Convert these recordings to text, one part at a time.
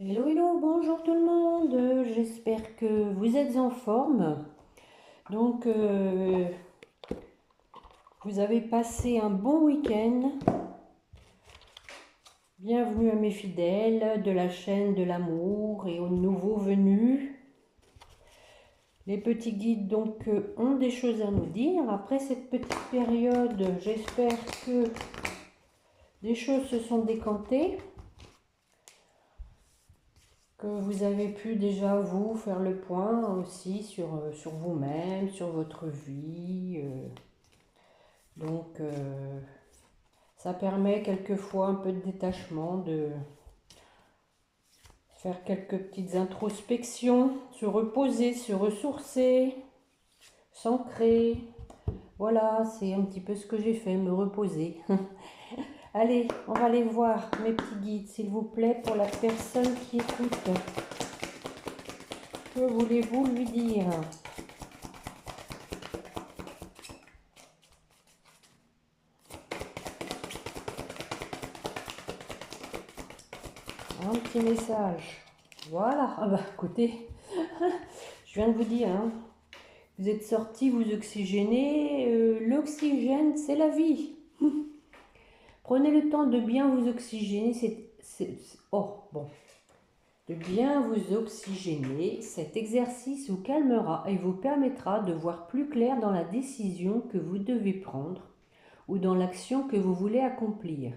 Hello, hello, bonjour tout le monde, j'espère que vous êtes en forme. Donc, vous avez passé un bon week-end. Bienvenue à mes fidèles de la chaîne de l'amour et aux nouveaux venus. Les petits guides donc ont des choses à nous dire. Après cette petite période, j'espère que des choses se sont décantées. Que vous avez pu déjà vous faire le point aussi sur vous-même, sur votre vie. Donc ça permet quelquefois un peu de détachement, de faire quelques petites introspections, se reposer, se ressourcer, s'ancrer. Voilà, c'est un petit peu ce que j'ai fait, me reposer. Allez, on va aller voir mes petits guides, s'il vous plaît, pour la personne qui écoute. Que voulez-vous lui dire? Un petit message. Voilà. Ah bah écoutez, je viens de vous dire, hein, vous êtes sortis, vous oxygénez. L'oxygène, c'est la vie. Prenez le temps de bien vous oxygéner. Oh, bon. De bien vous oxygéner. Cet exercice vous calmera et vous permettra de voir plus clair dans la décision que vous devez prendre ou dans l'action que vous voulez accomplir.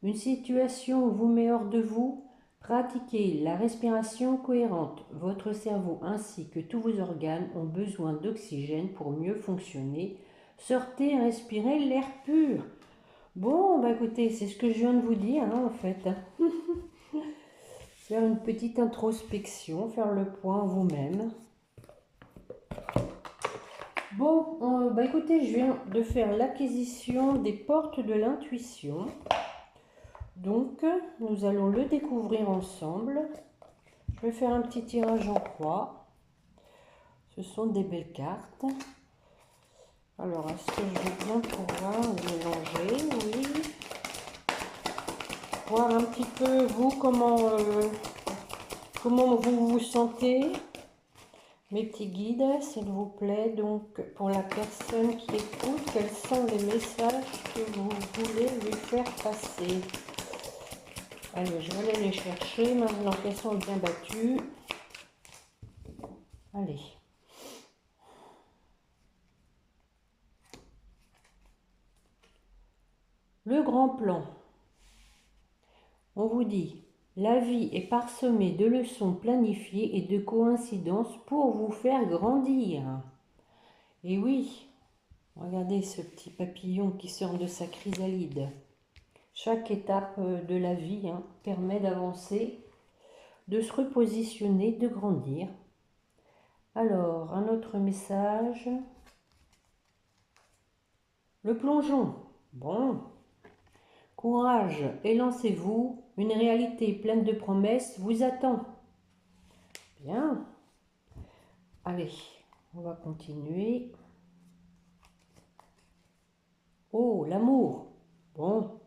Une situation vous met hors de vous. Pratiquez la respiration cohérente. Votre cerveau ainsi que tous vos organes ont besoin d'oxygène pour mieux fonctionner. Sortez et respirez l'air pur. Bon, bah écoutez, c'est ce que je viens de vous dire, hein, en fait. Faire une petite introspection, faire le point en vous-même. Bon, bah écoutez, je viens de faire l'acquisition des portes de l'intuition. Donc, nous allons le découvrir ensemble. Je vais faire un petit tirage en croix. Ce sont des belles cartes. Alors, est-ce que je vais bien pouvoir mélanger? Oui. Voir un petit peu, vous, comment vous vous sentez. Mes petits guides, s'il vous plaît. Donc, pour la personne qui écoute, quels sont les messages que vous voulez lui faire passer? Allez, je vais aller les chercher maintenant qu'elles sont bien battues. Allez. Le grand plan. On vous dit, la vie est parsemée de leçons planifiées et de coïncidences pour vous faire grandir. Et oui, regardez ce petit papillon qui sort de sa chrysalide. Chaque étape de la vie permet d'avancer, de se repositionner, de grandir. Alors, un autre message. Le plongeon. Bon. Courage et lancez-vous. Une réalité pleine de promesses vous attend. Bien. Allez, on va continuer. Oh, l'amour. Bon.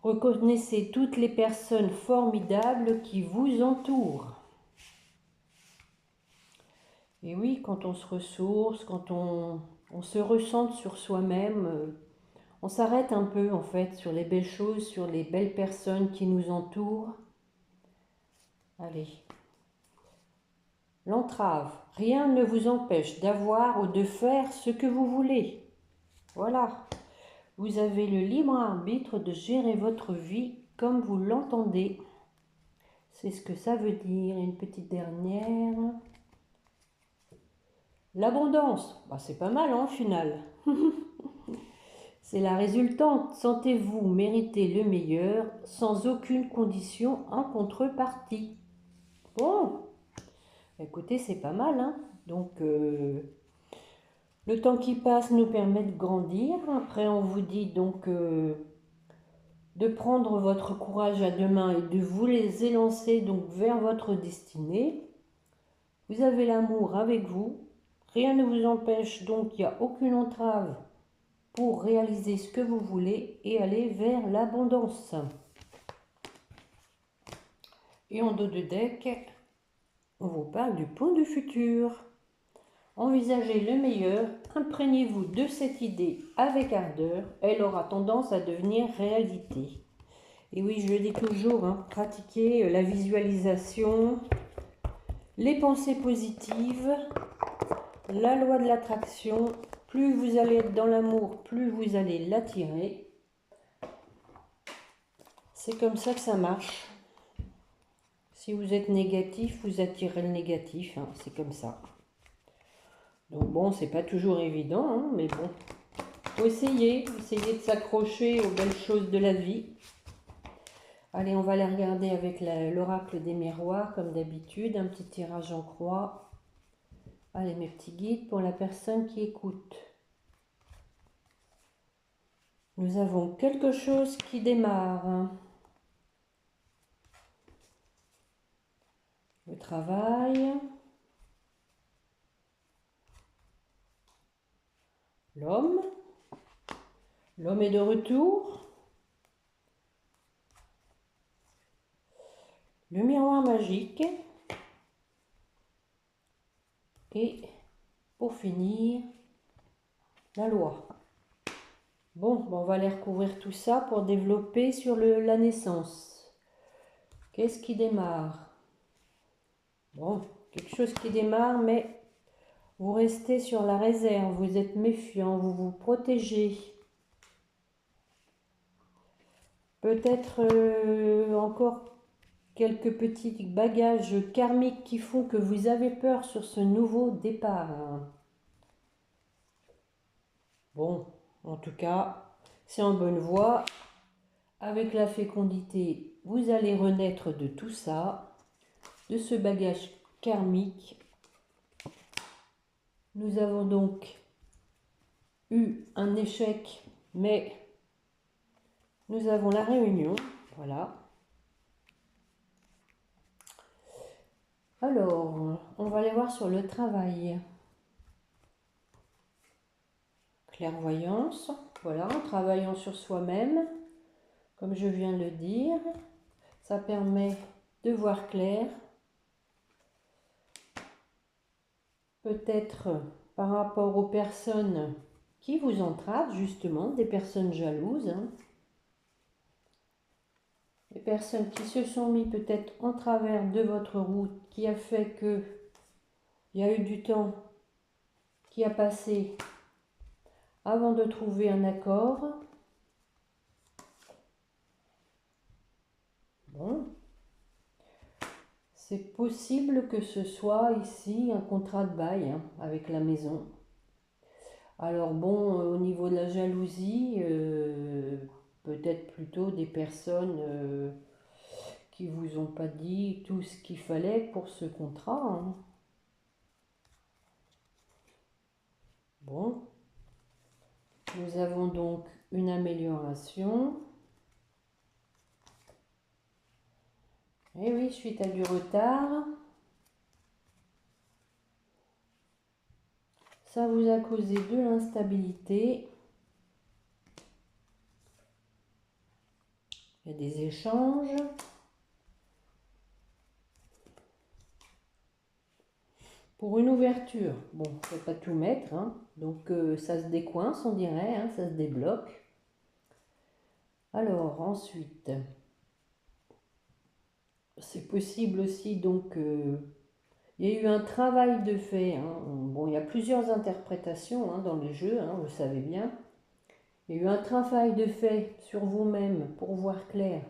Reconnaissez toutes les personnes formidables qui vous entourent. Et oui, quand on se ressource, quand on se ressente sur soi-même, on s'arrête un peu en fait sur les belles choses, sur les belles personnes qui nous entourent. Allez. L'entrave. Rien ne vous empêche d'avoir ou de faire ce que vous voulez. Voilà. Vous avez le libre arbitre de gérer votre vie comme vous l'entendez. C'est ce que ça veut dire. Une petite dernière. L'abondance. Bah, c'est pas mal en final. C'est la résultante. Sentez-vous mériter le meilleur sans aucune condition en contrepartie. Bon, écoutez, c'est pas mal, hein. Donc, le temps qui passe nous permet de grandir. Après, on vous dit donc de prendre votre courage à deux mains et de vous les élancer donc vers votre destinée. Vous avez l'amour avec vous. Rien ne vous empêche, donc il n'y a aucune entrave pour réaliser ce que vous voulez et aller vers l'abondance. Et en dos de deck, on vous parle du pont du futur. Envisagez le meilleur, imprégnez-vous de cette idée avec ardeur, elle aura tendance à devenir réalité. Et oui, je le dis toujours, hein, pratiquez la visualisation, les pensées positives, la loi de l'attraction. Plus vous allez être dans l'amour, plus vous allez l'attirer. C'est comme ça que ça marche. Si vous êtes négatif, vous attirez le négatif, hein, c'est comme ça. Donc bon, c'est pas toujours évident, hein, mais bon, faut essayer de s'accrocher aux belles choses de la vie. Allez, on va les regarder avec l'oracle des miroirs, comme d'habitude, un petit tirage en croix. Allez, mes petits guides pour la personne qui écoute. Nous avons quelque chose qui démarre. Le travail. L'homme. L'homme est de retour. Le miroir magique. Et pour finir, la loi. Bon, on va aller recouvrir tout ça pour développer sur la naissance. Qu'est-ce qui démarre? Bon, quelque chose qui démarre, mais vous restez sur la réserve, vous êtes méfiant, vous vous protégez. Peut-être encore quelques petits bagages karmiques qui font que vous avez peur sur ce nouveau départ. Bon, en tout cas, c'est en bonne voie. Avec la fécondité, vous allez renaître de tout ça, de ce bagage karmique. Nous avons donc eu un échec, mais nous avons la réunion. Voilà. Alors, on va aller voir sur le travail. Clairvoyance. Voilà, en travaillant sur soi-même, comme je viens de le dire, ça permet de voir clair. Peut-être par rapport aux personnes qui vous entravent, justement, des personnes jalouses, hein. Des personnes qui se sont mis peut-être en travers de votre route, qui a fait que il y a eu du temps qui a passé avant de trouver un accord. Bon, c'est possible que ce soit ici un contrat de bail, hein, avec la maison. Alors bon, au niveau de la jalousie, peut-être plutôt des personnes qui vous ont pas dit tout ce qu'il fallait pour ce contrat, hein. Bon, nous avons donc une amélioration. Et oui, suite à du retard, ça vous a causé de l'instabilité. Il y a des échanges. Pour une ouverture, bon, il ne faut pas tout mettre, hein. Donc ça se décoince, on dirait, hein, ça se débloque. Alors ensuite, c'est possible aussi, donc il y a eu un travail de fait, hein. Bon, il y a plusieurs interprétations, hein, dans le jeu, hein, vous le savez bien. Il y a eu un travail de fait sur vous-même pour voir clair.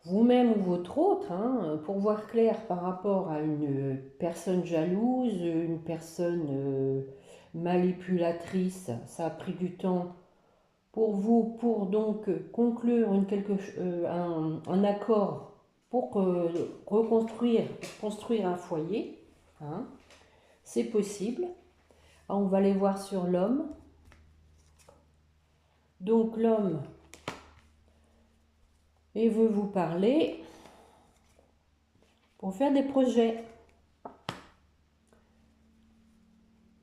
Vous-même ou votre autre, hein, pour voir clair par rapport à une personne jalouse, une personne manipulatrice. Ça a pris du temps pour vous, pour donc conclure un accord pour construire un foyer, hein. C'est possible. Alors, on va aller voir sur l'homme. Donc l'homme, il veut vous parler pour faire des projets.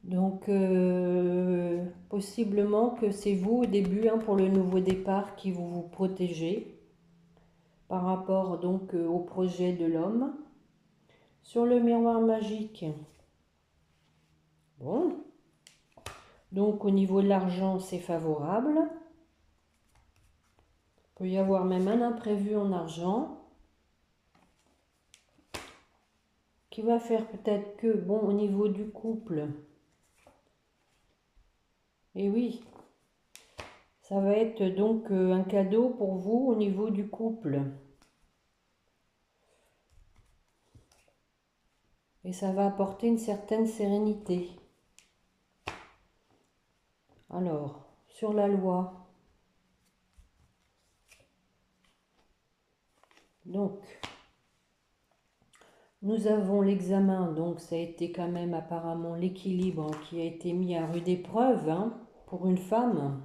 Donc possiblement que c'est vous au début, hein, pour le nouveau départ qui vous protégez. par rapport donc au projet de l'homme. Sur le miroir magique, bon, donc au niveau de l'argent, c'est favorable. Il peut y avoir même un imprévu en argent qui va faire peut-être que, bon, au niveau du couple, et oui, ça va être donc un cadeau pour vous au niveau du couple. Et ça va apporter une certaine sérénité. Alors, sur la loi, donc, nous avons l'examen, donc ça a été quand même apparemment l'équilibre qui a été mis à rude épreuve hein, pour une femme.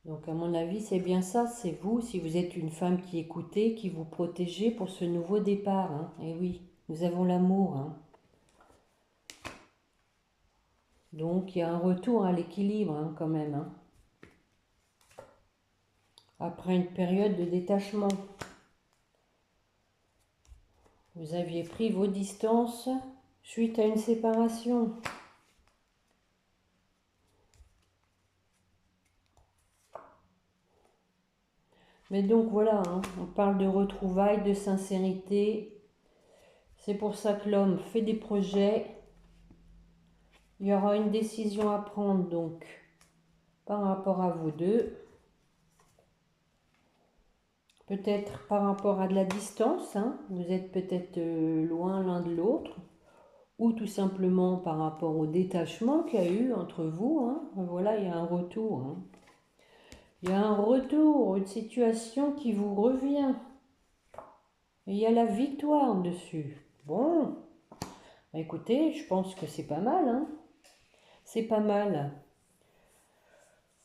Donc à mon avis, c'est bien ça, c'est vous, si vous êtes une femme qui écoutez, qui vous protégez pour ce nouveau départ. Hein. Et oui, nous avons l'amour. Hein. Donc il y a un retour à l'équilibre hein, quand même. Hein. Après une période de détachement. Vous aviez pris vos distances suite à une séparation. Mais donc voilà, hein, on parle de retrouvailles, de sincérité. C'est pour ça que l'homme fait des projets. Il y aura une décision à prendre donc par rapport à vous deux. Peut-être par rapport à de la distance, hein, vous êtes peut-être loin l'un de l'autre. Ou tout simplement par rapport au détachement qu'il y a eu entre vous. Hein. Voilà, il y a un retour. Hein. Il y a un retour, une situation qui vous revient. Et il y a la victoire dessus. Bon, bah écoutez, je pense que c'est pas mal. Hein. C'est pas mal.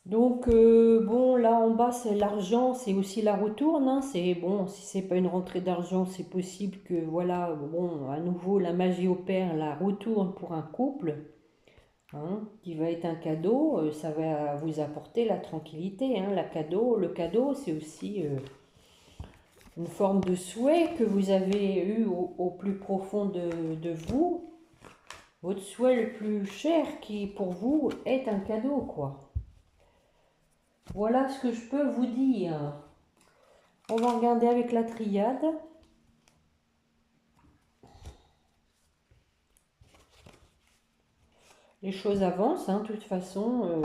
Donc, bon, là en bas, c'est l'argent, c'est aussi la retourne. Hein. C'est bon, si c'est pas une rentrée d'argent, c'est possible que, voilà, bon, à nouveau, la magie opère, la retourne pour un couple. Hein, qui va être un cadeau, ça va vous apporter la tranquillité. Hein, le cadeau, c'est aussi une forme de souhait que vous avez eu au plus profond de vous. Votre souhait le plus cher qui, pour vous, est un cadeau, quoi. Voilà ce que je peux vous dire. On va regarder avec la triade. Les choses avancent, hein, de toute façon.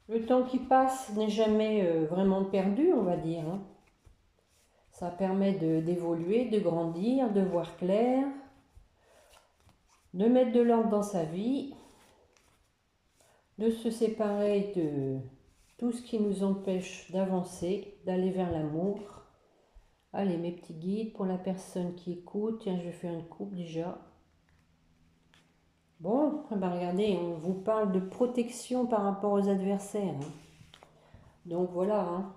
Le temps qui passe n'est jamais vraiment perdu, on va dire. Hein. Ça permet d'évoluer, de grandir, de voir clair, de mettre de l'ordre dans sa vie, de se séparer de tout ce qui nous empêche d'avancer, d'aller vers l'amour. Allez, mes petits guides, pour la personne qui écoute, tiens, je vais faire une coupe déjà. Bon, ben regardez, on vous parle de protection par rapport aux adversaires. Hein. Donc voilà, hein.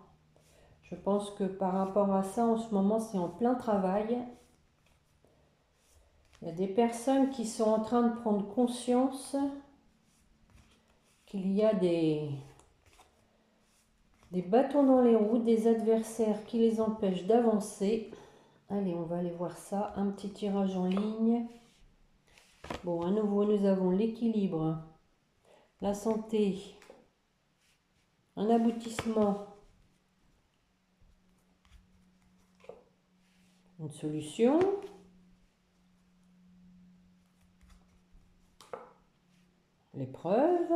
Je pense que par rapport à ça, en ce moment, c'est en plein travail. Il y a des personnes qui sont en train de prendre conscience qu'il y a des bâtons dans les roues, des adversaires qui les empêchent d'avancer. Allez, on va aller voir ça. Un petit tirage en ligne. Bon, à nouveau, nous avons l'équilibre, la santé, un aboutissement, une solution, l'épreuve.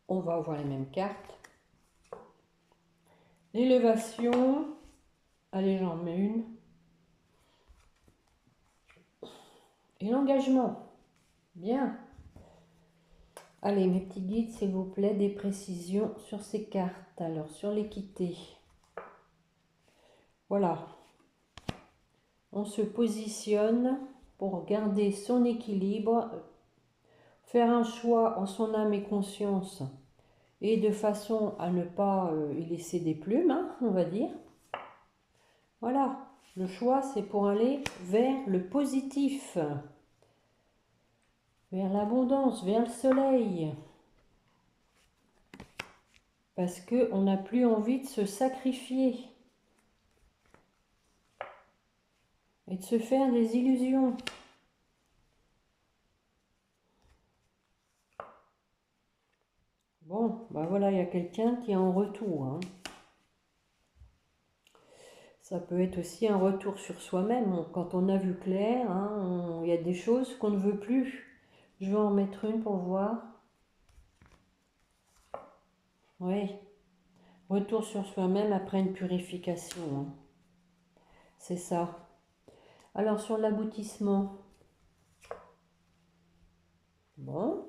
On va avoir les mêmes cartes. L'élévation. Allez, j'en mets une. Et l'engagement. Bien. Allez, mes petits guides, s'il vous plaît, des précisions sur ces cartes. Alors, sur l'équité. Voilà. On se positionne pour garder son équilibre, faire un choix en son âme et conscience, et de façon à ne pas y laisser des plumes, hein, on va dire. Voilà. Le choix, c'est pour aller vers le positif. Vers l'abondance, vers le soleil. Parce qu'on n'a plus envie de se sacrifier et de se faire des illusions. Bon, ben voilà, il y a quelqu'un qui est en retour, hein. Ça peut être aussi un retour sur soi-même. Quand on a vu clair, hein, il y a des choses qu'on ne veut plus. Je vais en mettre une pour voir. Oui, retour sur soi-même après une purification, hein. C'est ça. Alors sur l'aboutissement, bon,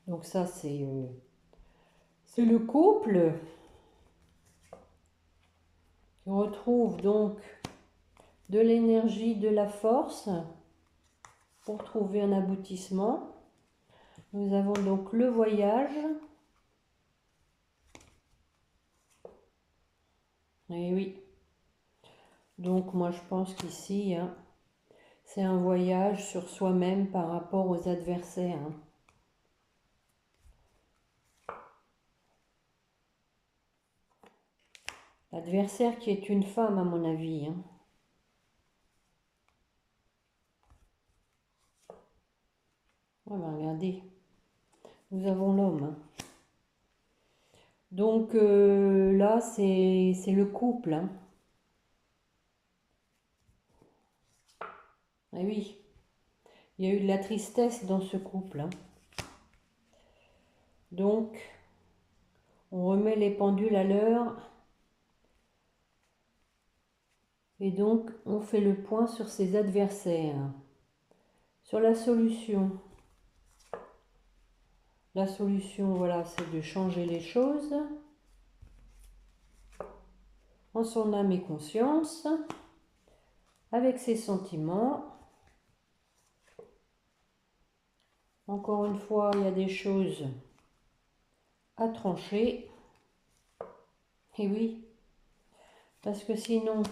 donc ça c'est le couple qui retrouve donc de l'énergie, de la force pour trouver un aboutissement. Nous avons donc le voyage. Et oui. Donc moi je pense qu'ici, hein, c'est un voyage sur soi-même par rapport aux adversaires, hein. L'adversaire qui est une femme à mon avis, hein. Ouais, ben regardez, nous avons l'homme, hein. Donc là c'est le couple, hein. Et oui, il y a eu de la tristesse dans ce couple, hein. Donc on remet les pendules à l'heure. Et donc, on fait le point sur ses adversaires. Sur la solution. La solution, voilà, c'est de changer les choses en son âme et conscience, avec ses sentiments. Encore une fois, il y a des choses à trancher. Et oui, parce que sinon,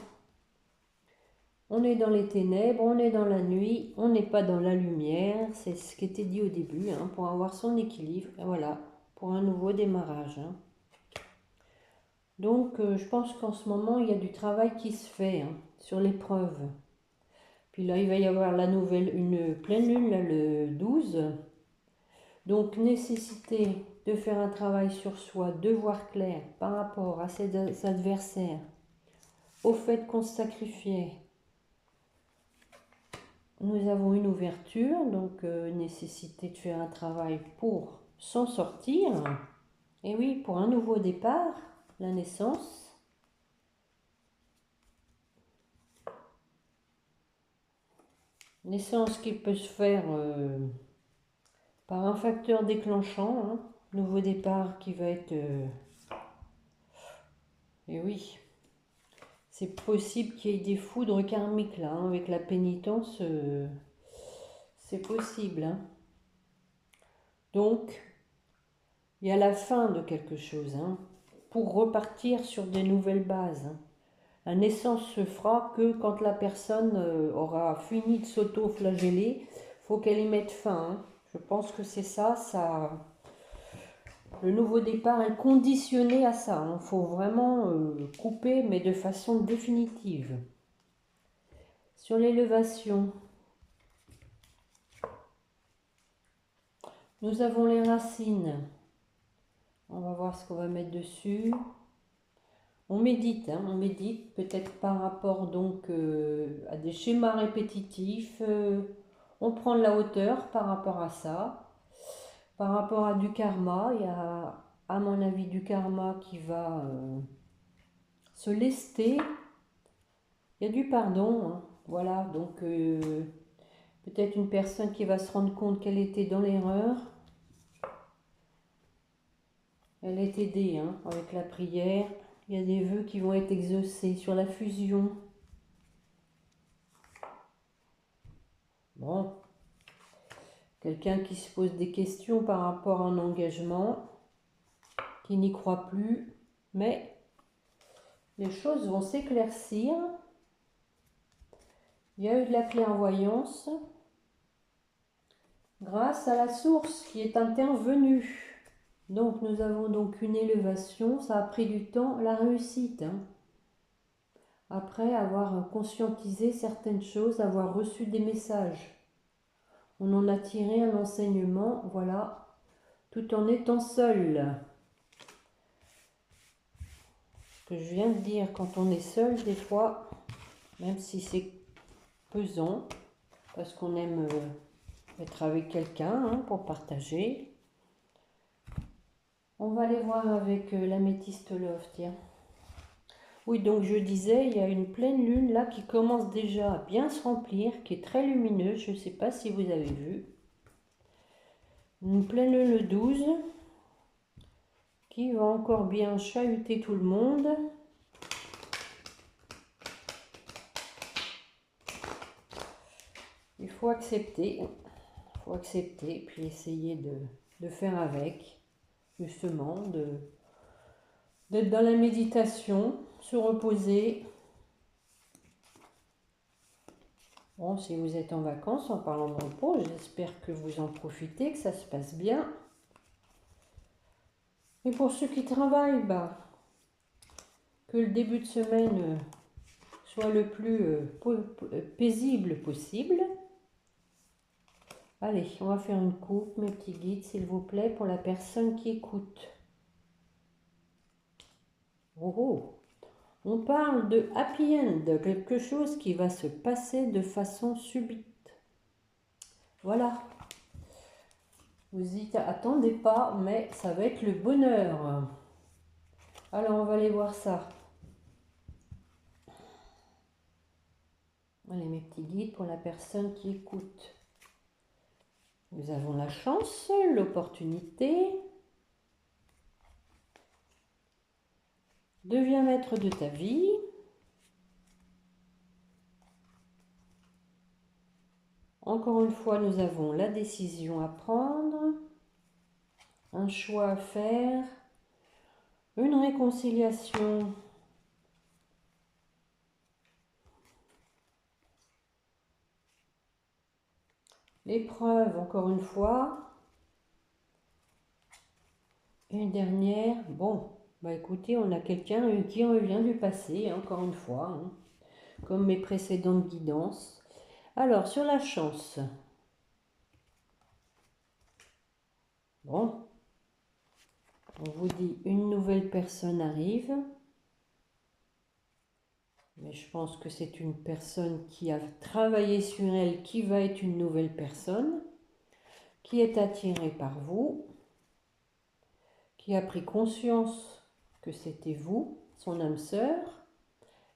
on est dans les ténèbres, on est dans la nuit, on n'est pas dans la lumière. C'est ce qui était dit au début, hein, pour avoir son équilibre. Et voilà, pour un nouveau démarrage, hein. Donc, je pense qu'en ce moment, il y a du travail qui se fait, hein, sur l'épreuve. Puis là, il va y avoir une pleine lune, là, le 12. Donc, nécessité de faire un travail sur soi, de voir clair par rapport à ses adversaires, au fait qu'on se sacrifiait. Nous avons une ouverture, donc nécessité de faire un travail pour s'en sortir. Et oui, pour un nouveau départ, la naissance. Naissance qui peut se faire par un facteur déclenchant, hein. Nouveau départ qui va être... Et oui, c'est possible qu'il y ait des foudres karmiques là, hein, avec la pénitence, c'est possible, hein. Donc, il y a la fin de quelque chose, hein, pour repartir sur des nouvelles bases, hein. La naissance se fera que quand la personne aura fini de s'auto-flageller. Il faut qu'elle y mette fin, hein. Je pense que c'est ça, le nouveau départ est conditionné à ça. Il faut vraiment couper, mais de façon définitive. Sur l'élévation, nous avons les racines. On va voir ce qu'on va mettre dessus. On médite, hein, on médite peut-être par rapport donc à des schémas répétitifs. On prend de la hauteur par rapport à ça. Par rapport à du karma, il y a à mon avis du karma qui va se lester. Il y a du pardon, hein. Voilà, donc peut-être une personne qui va se rendre compte qu'elle était dans l'erreur. Elle est aidée, hein, avec la prière. Il y a des vœux qui vont être exaucés sur la fusion. Bon, quelqu'un qui se pose des questions par rapport à un engagement, qui n'y croit plus, mais les choses vont s'éclaircir. Il y a eu de la clairvoyance grâce à la source qui est intervenue. Donc nous avons donc une élévation, ça a pris du temps, la réussite. Hein. Après avoir conscientisé certaines choses, avoir reçu des messages. On en a tiré un enseignement, voilà, tout en étant seul. Ce que je viens de dire, quand on est seul, des fois, même si c'est pesant, parce qu'on aime être avec quelqu'un hein, pour partager. On va aller voir avec l'améthyste love, tiens. Oui, donc je disais, il y a une pleine lune là qui commence déjà à bien se remplir, qui est très lumineuse, je ne sais pas si vous avez vu. Une pleine lune le 12, qui va encore bien chahuter tout le monde. Il faut accepter, puis essayer de faire avec, justement, d'être dans la méditation, se reposer. Bon, si vous êtes en vacances, en parlant de repos, j'espère que vous en profitez, que ça se passe bien. Et pour ceux qui travaillent, que le début de semaine soit le plus paisible possible. Allez, on va faire une coupe, mes petits guides, s'il vous plaît, pour la personne qui écoute. Oh, on parle de happy end, quelque chose qui va se passer de façon subite. Voilà. Vous y attendez pas, mais ça va être le bonheur. Alors, on va aller voir ça. Allez, mes petits guides pour la personne qui écoute. Nous avons la chance, l'opportunité. Deviens maître de ta vie. Encore une fois, nous avons la décision à prendre, un choix à faire, une réconciliation. L'épreuve, encore une fois. Une dernière. Bon, écoutez, on a quelqu'un qui revient du passé, encore une fois, hein, comme mes précédentes guidances. Alors, sur la chance. Bon, on vous dit une nouvelle personne arrive. Mais je pense que c'est une personne qui a travaillé sur elle, qui va être une nouvelle personne, qui est attirée par vous, qui a pris conscience que c'était vous, son âme sœur.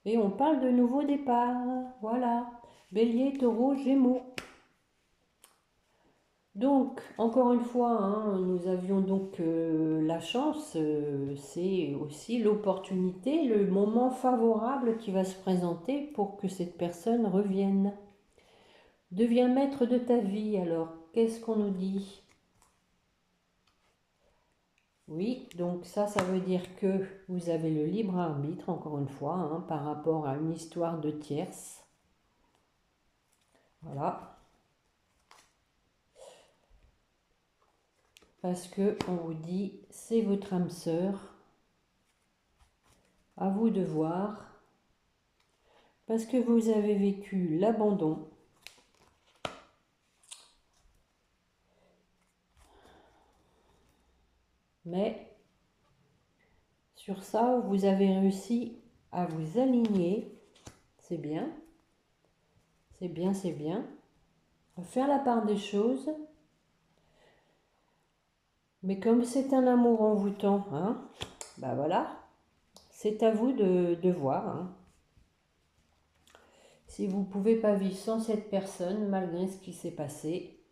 Et on parle de nouveau départ. Voilà. Bélier, Taureau, Gémeaux. Donc, encore une fois, hein, nous avions donc la chance, c'est aussi l'opportunité, le moment favorable qui va se présenter pour que cette personne revienne. Deviens maître de ta vie, alors, qu'est-ce qu'on nous dit? Oui, donc ça veut dire que vous avez le libre arbitre, encore une fois, hein, par rapport à une histoire de tierce. Voilà. Parce que on vous dit, c'est votre âme sœur. À vous de voir. Parce que vous avez vécu l'abandon. Mais sur ça, vous avez réussi à vous aligner. C'est bien. C'est bien, c'est bien. Faire la part des choses. Mais comme c'est un amour envoûtant, hein, voilà. C'est à vous de voir. Hein. Si vous ne pouvez pas vivre sans cette personne, malgré ce qui s'est passé,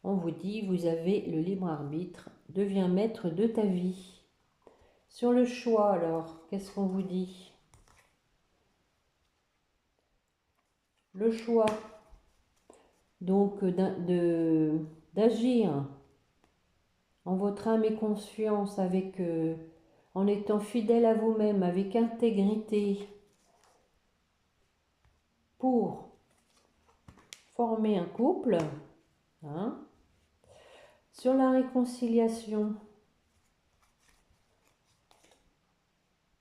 on vous dit, vous avez le libre arbitre, deviens maître de ta vie. Sur le choix, alors, qu'est-ce qu'on vous dit? Le choix, donc, d'agir en votre âme et conscience, avec, en étant fidèle à vous-même, avec intégrité, pour former un couple, hein. Sur la réconciliation,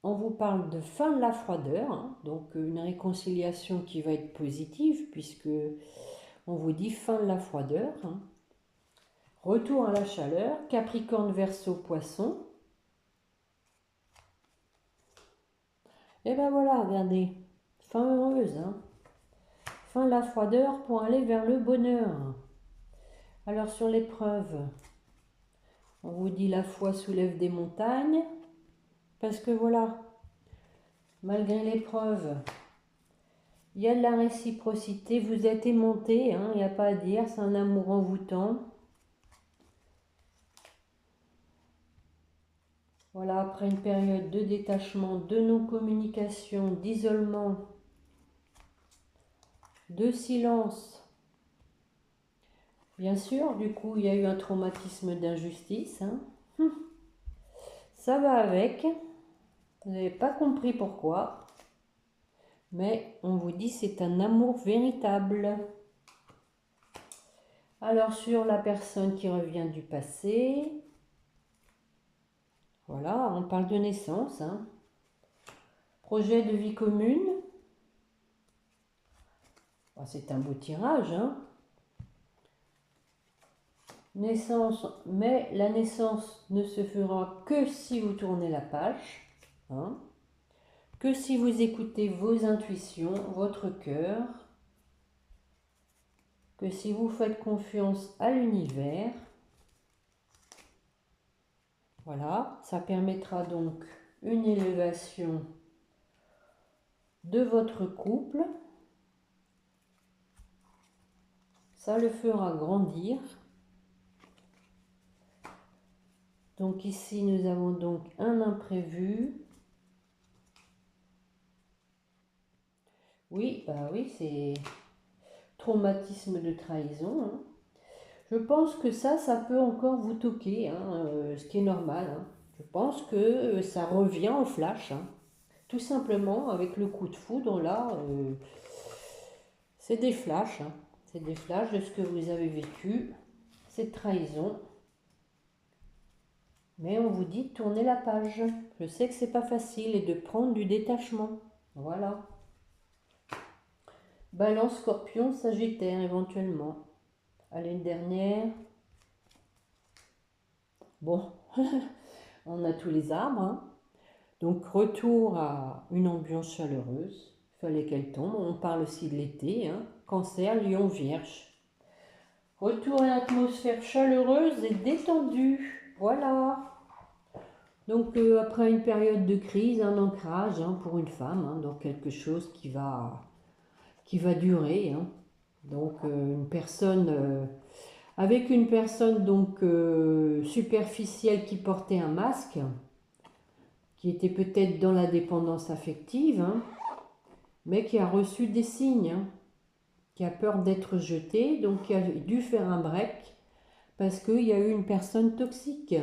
on vous parle de fin de la froideur, hein, donc une réconciliation qui va être positive puisque on vous dit fin de la froideur. Hein. Retour à la chaleur, Capricorne, Verseau, Poisson. Et ben voilà, regardez, fin heureuse. Hein. Fin de la froideur pour aller vers le bonheur. Alors sur l'épreuve, on vous dit la foi soulève des montagnes. Parce que voilà, malgré l'épreuve, il y a de la réciprocité, vous êtes aimanté, hein, il n'y a pas à dire, c'est un amour envoûtant. Voilà, après une période de détachement, de non-communication, d'isolement, de silence. Bien sûr, du coup, il y a eu un traumatisme d'injustice. Hein. Ça va avec. Vous n'avez pas compris pourquoi. Mais on vous dit c'est un amour véritable. Alors sur la personne qui revient du passé, voilà, on parle de naissance. Hein. Projet de vie commune. Bon, c'est un beau tirage. Hein. Naissance, mais la naissance ne se fera que si vous tournez la page. Hein. Que si vous écoutez vos intuitions, votre cœur. Que si vous faites confiance à l'univers. Voilà, ça permettra donc une élévation de votre couple. Ça le fera grandir. Donc ici, nous avons donc un imprévu. Oui, bah oui, c'est traumatisme de trahison. Hein. Je pense que ça peut encore vous toquer, hein, ce qui est normal. Hein. Je pense que ça revient en flash. Hein. Tout simplement, avec le coup de foudre, là, c'est des flashs. Hein. C'est des flashs de ce que vous avez vécu, cette trahison. Mais on vous dit de tourner la page. Je sais que c'est pas facile et de prendre du détachement. Voilà. Balance, Scorpion, Sagittaire éventuellement. Allez, une dernière. Bon, on a tous les arbres. Hein. Donc retour à une ambiance chaleureuse. Il fallait qu'elle tombe. On parle aussi de l'été. Hein. Cancer, Lion, Vierge. Retour à une atmosphère chaleureuse et détendue. Voilà. Donc après une période de crise, un ancrage hein, pour une femme, hein, donc quelque chose qui va durer. Hein. Donc une personne avec une personne donc superficielle qui portait un masque, qui était peut-être dans la dépendance affective, hein, mais qui a reçu des signes, hein, qui a peur d'être jeté, donc qui a dû faire un break parce qu'il y a eu une personne toxique.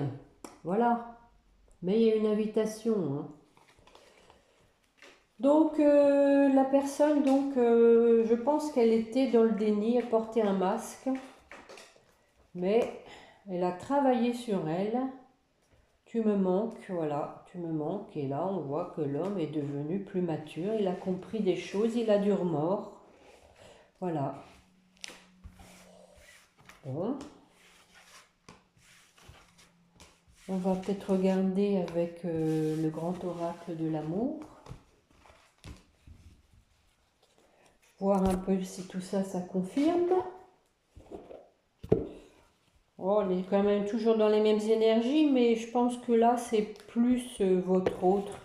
Voilà. Mais il y a une invitation. Hein. Donc la personne, donc je pense qu'elle était dans le déni, elle portait un masque, mais elle a travaillé sur elle. Tu me manques, voilà, tu me manques. Et là, on voit que l'homme est devenu plus mature, il a compris des choses, il a du remords. Voilà. Bon. On va peut-être regarder avec le grand oracle de l'amour. Voir un peu si tout ça, ça confirme. Oh, on est quand même toujours dans les mêmes énergies, mais je pense que là, c'est plus votre autre.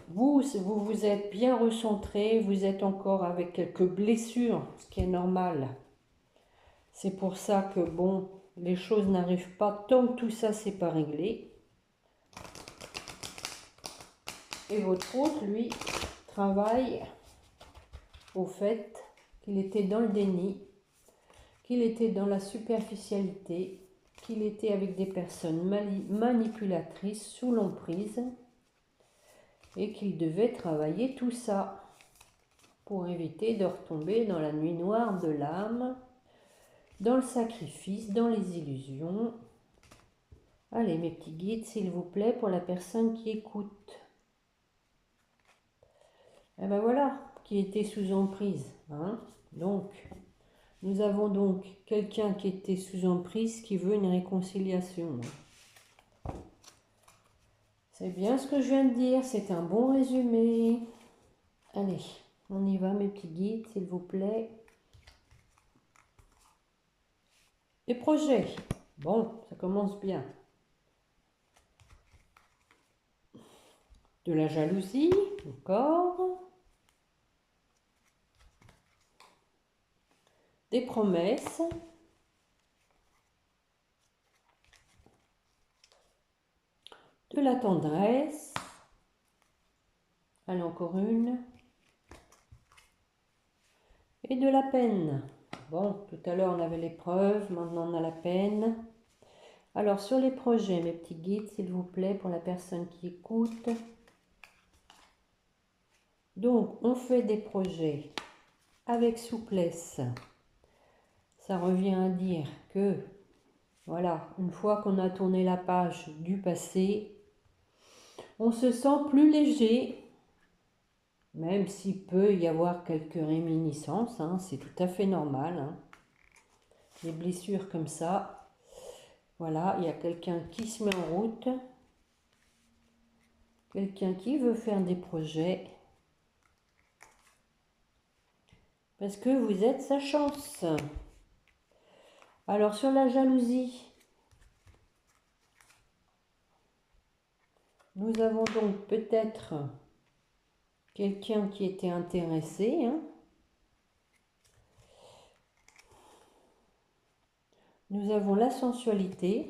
Vous êtes bien recentré, vous êtes encore avec quelques blessures, ce qui est normal. C'est pour ça que, bon, les choses n'arrivent pas tant que tout ça, c'est pas réglé. Et votre autre, lui, travaille au fait qu'il était dans le déni, qu'il était dans la superficialité, qu'il était avec des personnes manipulatrices sous l'emprise et qu'il devait travailler tout ça pour éviter de retomber dans la nuit noire de l'âme, dans le sacrifice, dans les illusions. Allez mes petits guides, s'il vous plaît, pour la personne qui écoute. Et ben voilà, qui était sous emprise. Hein. Donc, nous avons donc quelqu'un qui était sous emprise qui veut une réconciliation. C'est bien ce que je viens de dire, c'est un bon résumé. Allez, on y va mes petits guides, s'il vous plaît. Les projets. Bon, ça commence bien. De la jalousie, encore. Des promesses. De la tendresse. Allez, encore une. Et de la peine. Bon, tout à l'heure on avait l'épreuve, maintenant on a la peine. Alors sur les projets, mes petits guides, s'il vous plaît, pour la personne qui écoute. Donc, on fait des projets avec souplesse. Ça revient à dire que, voilà, une fois qu'on a tourné la page du passé, on se sent plus léger, même s'il peut y avoir quelques réminiscences, hein, c'est tout à fait normal. Hein. Les blessures comme ça, voilà, il y a quelqu'un qui se met en route, quelqu'un qui veut faire des projets, parce que vous êtes sa chance. Alors sur la jalousie, nous avons donc peut-être quelqu'un qui était intéressé. Hein. Nous avons la sensualité.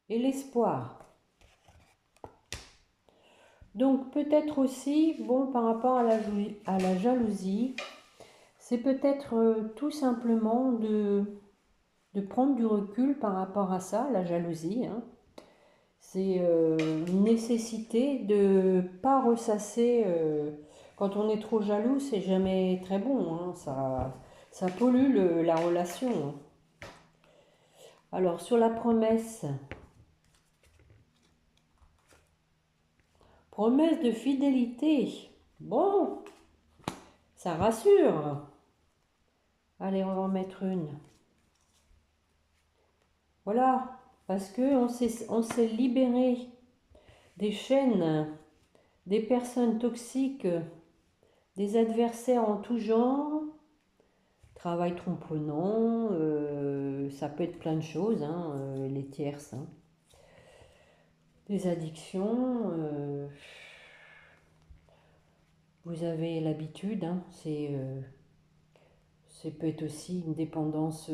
Et l'espoir. Donc peut-être aussi, bon, par rapport à la jalousie, c'est peut-être tout simplement de prendre du recul par rapport à ça, la jalousie. Hein. C'est une nécessité de ne pas ressasser. Quand on est trop jaloux, c'est jamais très bon. Hein. Ça pollue la relation. Hein. Alors sur la promesse, promesse de fidélité. Bon, ça rassure. Allez, on va en mettre une. Voilà, parce que on s'est libéré des chaînes, des personnes toxiques, des adversaires en tout genre, travail tromponnant, ça peut être plein de choses, hein, les tierces, hein. Des addictions, vous avez l'habitude, hein, c'est peut être aussi une dépendance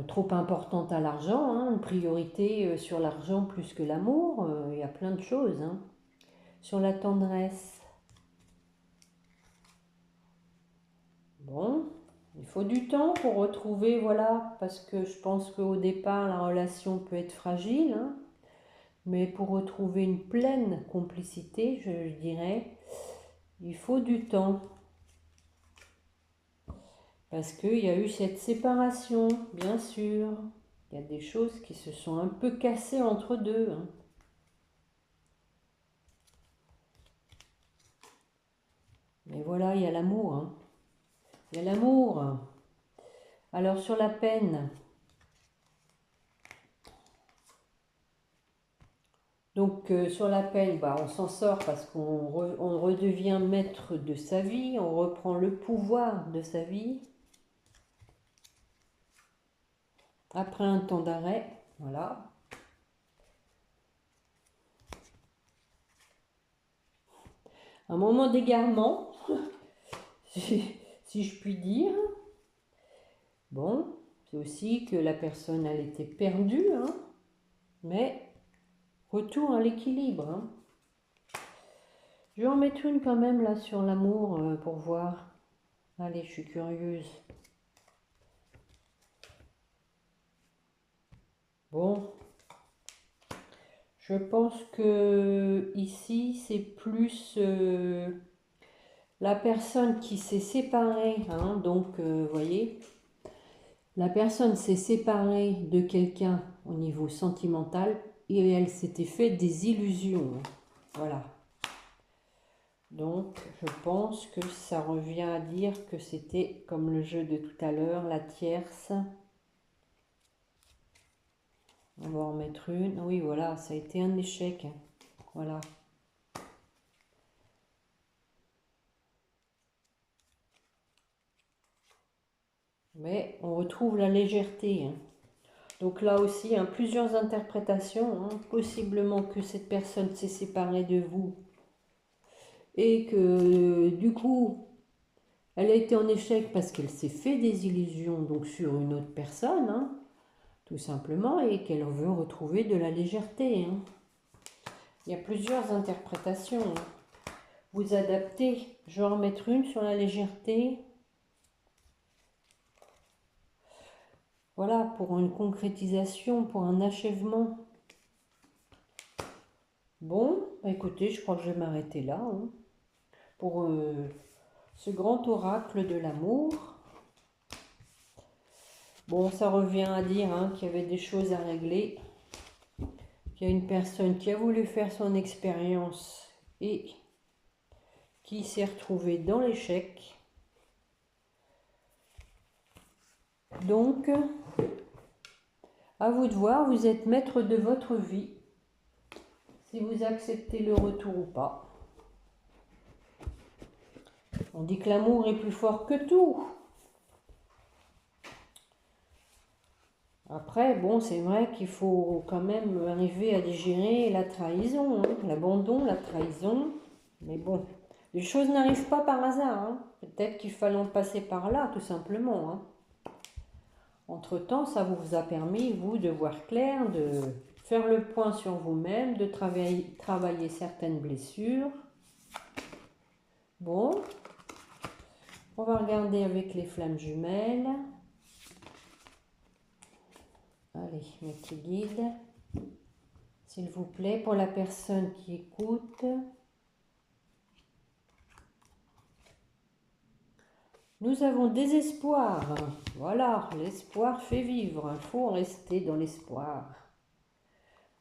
trop importante à l'argent, hein, une priorité sur l'argent plus que l'amour, il y a plein de choses. Hein. Sur la tendresse, bon, il faut du temps pour retrouver, voilà, parce que je pense qu'au départ, la relation peut être fragile, hein, mais pour retrouver une pleine complicité, je dirais, il faut du temps. Parce qu'il y a eu cette séparation, bien sûr. Il y a des choses qui se sont un peu cassées entre deux. Hein. Mais voilà, il y a l'amour. Hein. Il y a l'amour. Alors sur la peine. Donc sur la peine, bah, on s'en sort parce on redevient maître de sa vie. On reprend le pouvoir de sa vie. Après un temps d'arrêt. Voilà. Un moment d'égarement. si je puis dire. Bon, c'est aussi que la personne, elle était perdue, hein, mais retour à l'équilibre. Hein. Je vais en mettre une quand même là sur l'amour pour voir. Allez, je suis curieuse. Bon, je pense que ici, c'est plus la personne qui s'est séparée, hein, donc, vous voyez, La personne s'est séparée de quelqu'un au niveau sentimental et elle s'était fait des illusions. Voilà. Donc, je pense que ça revient à dire que c'était comme le jeu de tout à l'heure, la tierce. On va en mettre une. Oui, voilà, ça a été un échec. Voilà. Mais on retrouve la légèreté. Donc là aussi, plusieurs interprétations. Possiblement que cette personne s'est séparée de vous et que du coup, elle a été en échec parce qu'elle s'est fait des illusions donc sur une autre personne, tout simplement, et qu'elle veut retrouver de la légèreté. Il y a plusieurs interprétations. Vous adaptez. Je vais en remettre une sur la légèreté. Voilà, pour une concrétisation, pour un achèvement. Bon, écoutez, je crois que je vais m'arrêter là pour ce grand oracle de l'amour. Bon, ça revient à dire qu'il y avait des choses à régler, qu'il y a une personne qui a voulu faire son expérience et qui s'est retrouvée dans l'échec. Donc, à vous de voir, vous êtes maître de votre vie, si vous acceptez le retour ou pas. On dit que l'amour est plus fort que tout. Après, bon, c'est vrai qu'il faut quand même arriver à digérer la trahison, l'abandon, la trahison. Mais bon, les choses n'arrivent pas par hasard. Peut-être qu'il fallait en passer par là, tout simplement. Entre-temps, ça vous a permis, vous, de voir clair, de faire le point sur vous-même, de travailler certaines blessures. Bon, on va regarder avec les flammes jumelles. Allez, mes petits guides, s'il vous plaît, pour la personne qui écoute. Nous avons des espoirs. Voilà, l'espoir fait vivre. Il faut rester dans l'espoir,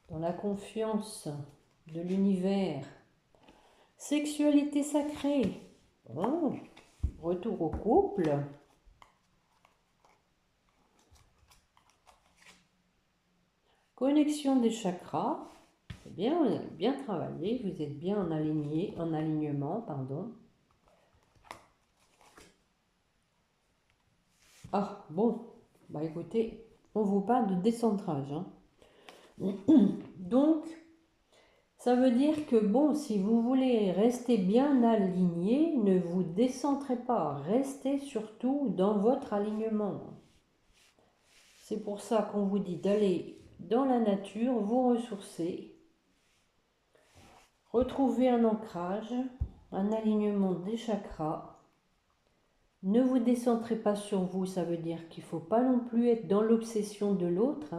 dans la confiance de l'univers. Sexualité sacrée. Bon, retour au couple. Connexion des chakras. C'est bien, vous avez bien travaillé, vous êtes bien en alignement, pardon. Ah, bon, bah écoutez, on vous parle de décentrage. Donc, ça veut dire que, bon, si vous voulez rester bien aligné, ne vous décentrez pas, restez surtout dans votre alignement. C'est pour ça qu'on vous dit d'aller dans la nature, vous ressourcer, retrouver un ancrage, un alignement des chakras. Ne vous décentrez pas sur vous, ça veut dire qu'il ne faut pas non plus être dans l'obsession de l'autre.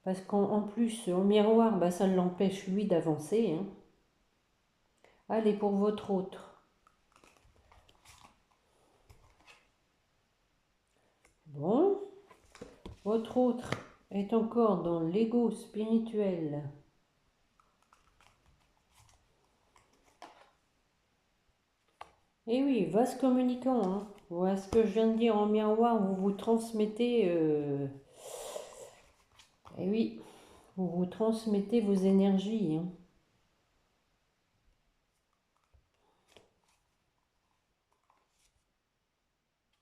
Parce qu'en plus, en miroir, ça l'empêche lui d'avancer. Allez, pour votre autre. Bon, votre autre est encore dans l'ego spirituel. Et oui, vaste communicant. Voilà ce que je viens de dire en miroir, vous vous transmettez... Et oui, vous vous transmettez vos énergies.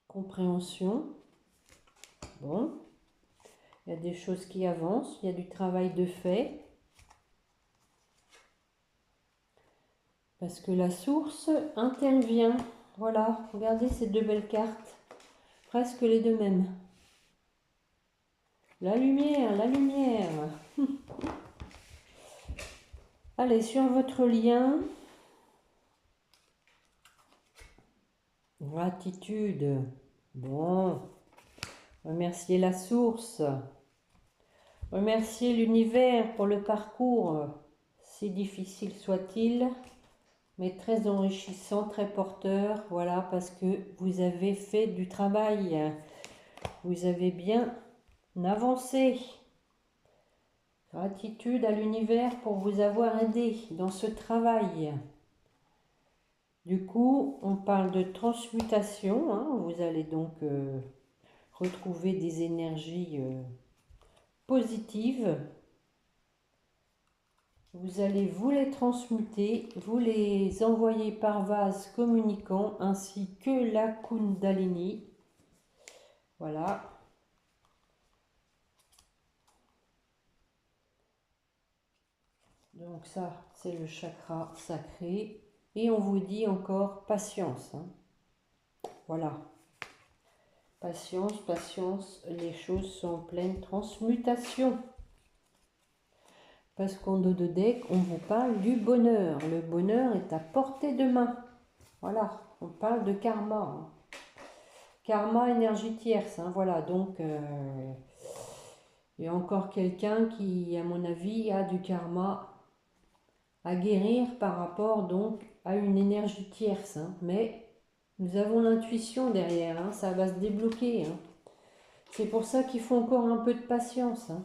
Compréhension. Bon, il y a des choses qui avancent, il y a du travail de fait. Parce que la source intervient. Voilà, regardez ces deux belles cartes. Presque les deux mêmes. La lumière, la lumière. Allez, sur votre lien. Gratitude. Bon. Remerciez la source. Remerciez l'univers pour le parcours, si difficile soit-il, mais très enrichissant, très porteur. Voilà, parce que vous avez fait du travail. vous avez bien avancé. Gratitude à l'univers pour vous avoir aidé dans ce travail. Du coup, on parle de transmutation, hein. Vous allez donc retrouver des énergies positives. Vous allez vous les transmuter, vous les envoyer par vase communicant ainsi que la Kundalini. Voilà. Donc ça, c'est le chakra sacré. Et on vous dit encore patience, hein. Voilà. Patience, patience, les choses sont en pleine transmutation. Parce qu'en dos de deck, on vous parle du bonheur. Le bonheur est à portée de main. Voilà, on parle de karma, hein. Karma, énergie tierce, hein. Voilà, donc il y a encore quelqu'un qui, à mon avis, a du karma à guérir par rapport donc à une énergie tierce, hein. Mais nous avons l'intuition derrière, hein. Ça va se débloquer, hein. C'est pour ça qu'il faut encore un peu de patience, hein.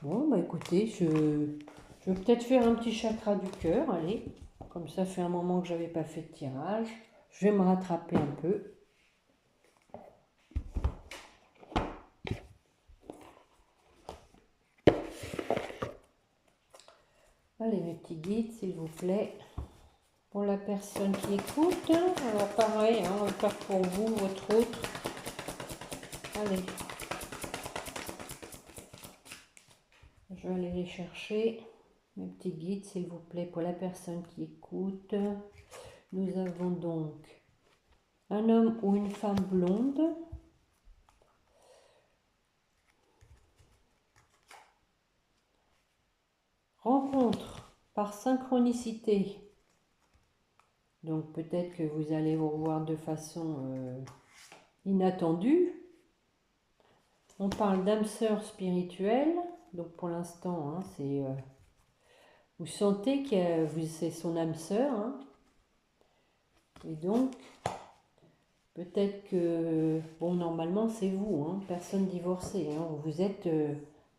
Bon, bah écoutez, je vais peut-être faire un petit chakra du cœur, allez. Comme ça fait un moment que j'avais pas fait de tirage. Je vais me rattraper un peu. Allez, mes petits guides, s'il vous plaît. Pour la personne qui écoute, alors pareil, hein, on va faire pour vous, votre autre. Allez. Je vais aller les chercher. Mes petits guides, s'il vous plaît, pour la personne qui écoute. Nous avons donc un homme ou une femme blonde. Rencontre par synchronicité. Donc peut-être que vous allez vous revoir de façon inattendue. On parle d'âme sœur spirituelle. Donc pour l'instant, hein, c'est vous sentez que c'est son âme sœur, hein. Et donc peut-être que, bon, normalement c'est vous, hein, personne divorcée, hein. Vous êtes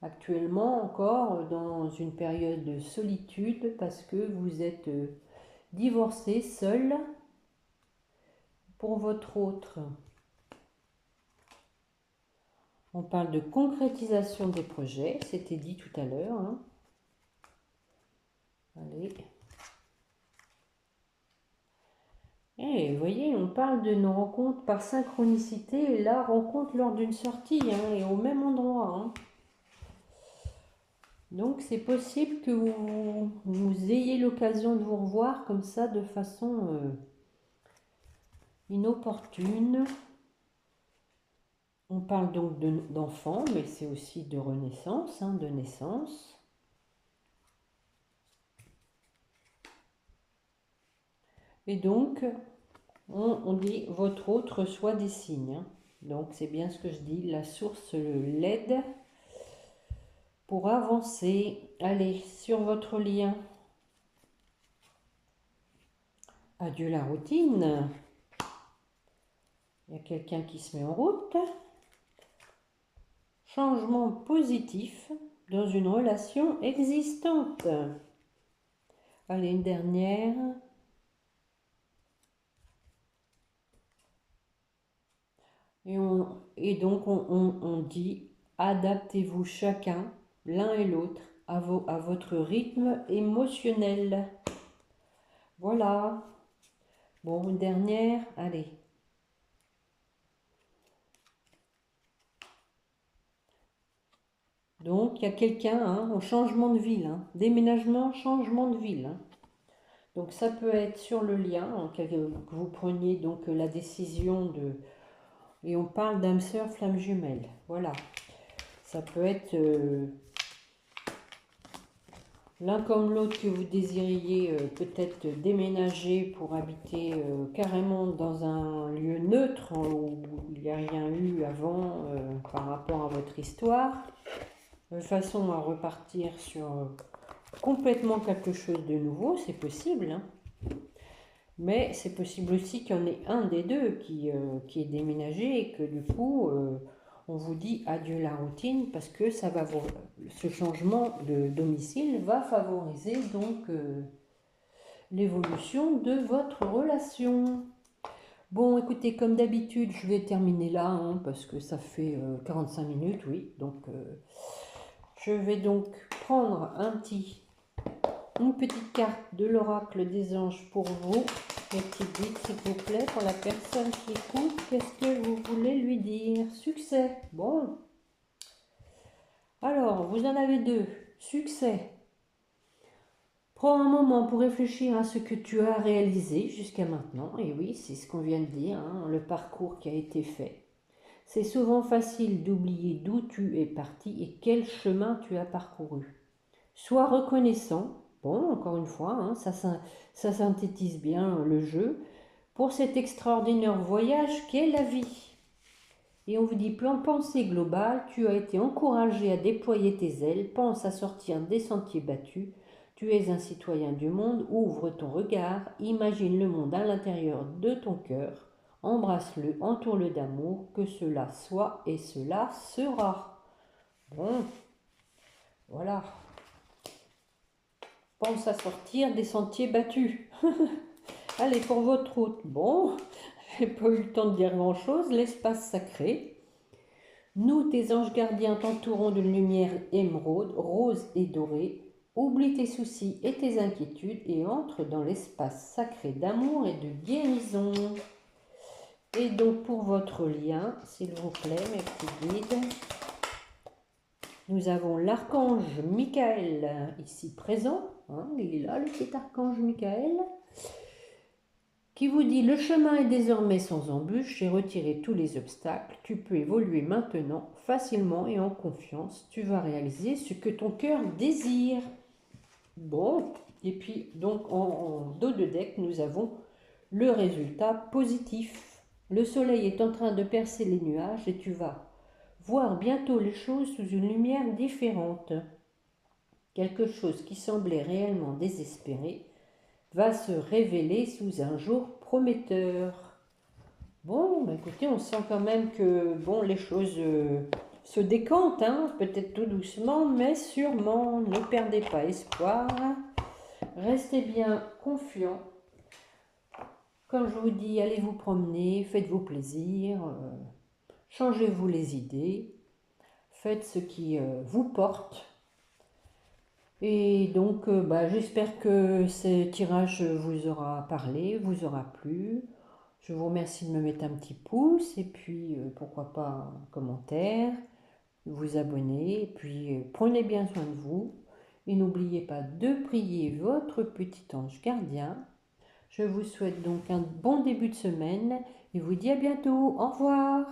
actuellement encore dans une période de solitude parce que vous êtes divorcé, seul, pour votre autre. On parle de concrétisation des projets, c'était dit tout à l'heure, hein. Allez. Et vous voyez, on parle de nos rencontres par synchronicité, et là, rencontre lors d'une sortie, hein, et au même endroit, hein. Donc c'est possible que vous ayez l'occasion de vous revoir comme ça de façon inopportune. On parle donc d'enfants, mais c'est aussi de renaissance, hein, de naissance. Et donc, on dit votre autre reçoit des signes, hein. Donc c'est bien ce que je dis, la source l'aide pour avancer. Allez, sur votre lien. Adieu la routine. Il y a quelqu'un qui se met en route. Changement positif dans une relation existante. Allez, une dernière. Et donc on dit, adaptez-vous chacun, l'un et l'autre, à votre rythme émotionnel. Voilà. Bon, une dernière, allez. Donc, il y a quelqu'un, hein, au changement de ville, hein, déménagement, changement de ville, hein. Donc, ça peut être sur le lien, hein, que vous preniez donc la décision de... Et on parle d'âme sœur flamme jumelle, voilà. Ça peut être l'un comme l'autre que vous désiriez peut-être déménager pour habiter carrément dans un lieu neutre, hein, où il n'y a rien eu avant par rapport à votre histoire, de façon à repartir sur complètement quelque chose de nouveau, c'est possible, hein. Mais c'est possible aussi qu'il y en ait un des deux qui est déménagé et que du coup, on vous dit adieu la routine parce que ce changement de domicile va favoriser donc l'évolution de votre relation. Bon, écoutez, comme d'habitude, je vais terminer là hein, parce que ça fait 45 minutes, oui. Donc, je vais donc prendre une petite carte de l'oracle des anges pour vous. Et petite guide, s'il vous plaît, pour la personne qui écoute, qu'est-ce que vous voulez lui dire? Succès. Bon. Alors, vous en avez deux. Succès. Prends un moment pour réfléchir à ce que tu as réalisé jusqu'à maintenant. Et oui, c'est ce qu'on vient de dire, hein, le parcours qui a été fait. C'est souvent facile d'oublier d'où tu es parti et quel chemin tu as parcouru. Sois reconnaissant. Bon, encore une fois, hein, ça synthétise bien le jeu. Pour cet extraordinaire voyage qu'est la vie. Et on vous dit, plan de pensée globale, tu as été encouragé à déployer tes ailes, pense à sortir des sentiers battus, tu es un citoyen du monde, ouvre ton regard, imagine le monde à l'intérieur de ton cœur, embrasse-le, entoure-le d'amour, que cela soit et cela sera. Bon, voilà. Pense à sortir des sentiers battus. Allez, pour votre route. Bon, j'ai pas eu le temps de dire grand-chose. L'espace sacré. Nous, tes anges gardiens, t'entourons d'une lumière émeraude, rose et dorée. Oublie tes soucis et tes inquiétudes et entre dans l'espace sacré d'amour et de guérison. Et donc, pour votre lien, s'il vous plaît, mes petits guides, nous avons l'archange Michael ici présent. Hein, il est là, le petit archange Michael, qui vous dit: le chemin est désormais sans embûche, j'ai retiré tous les obstacles, tu peux évoluer maintenant facilement et en confiance, tu vas réaliser ce que ton cœur désire. Bon, et puis donc en dos de deck, nous avons le résultat positif. Le soleil est en train de percer les nuages et tu vas voir bientôt les choses sous une lumière différente. Quelque chose qui semblait réellement désespéré va se révéler sous un jour prometteur. Bon, bah écoutez, on sent quand même que bon, les choses se décantent, hein, peut-être tout doucement, mais sûrement. Ne perdez pas espoir. Restez bien confiants. Comme je vous dis, allez vous promener, faites-vous plaisir, changez-vous les idées, faites ce qui vous porte. Et donc, j'espère que ce tirage vous aura parlé, vous aura plu. Je vous remercie de me mettre un petit pouce et puis pourquoi pas un commentaire, vous abonner. Et puis prenez bien soin de vous et n'oubliez pas de prier votre petit ange gardien. Je vous souhaite donc un bon début de semaine et vous dis à bientôt. Au revoir.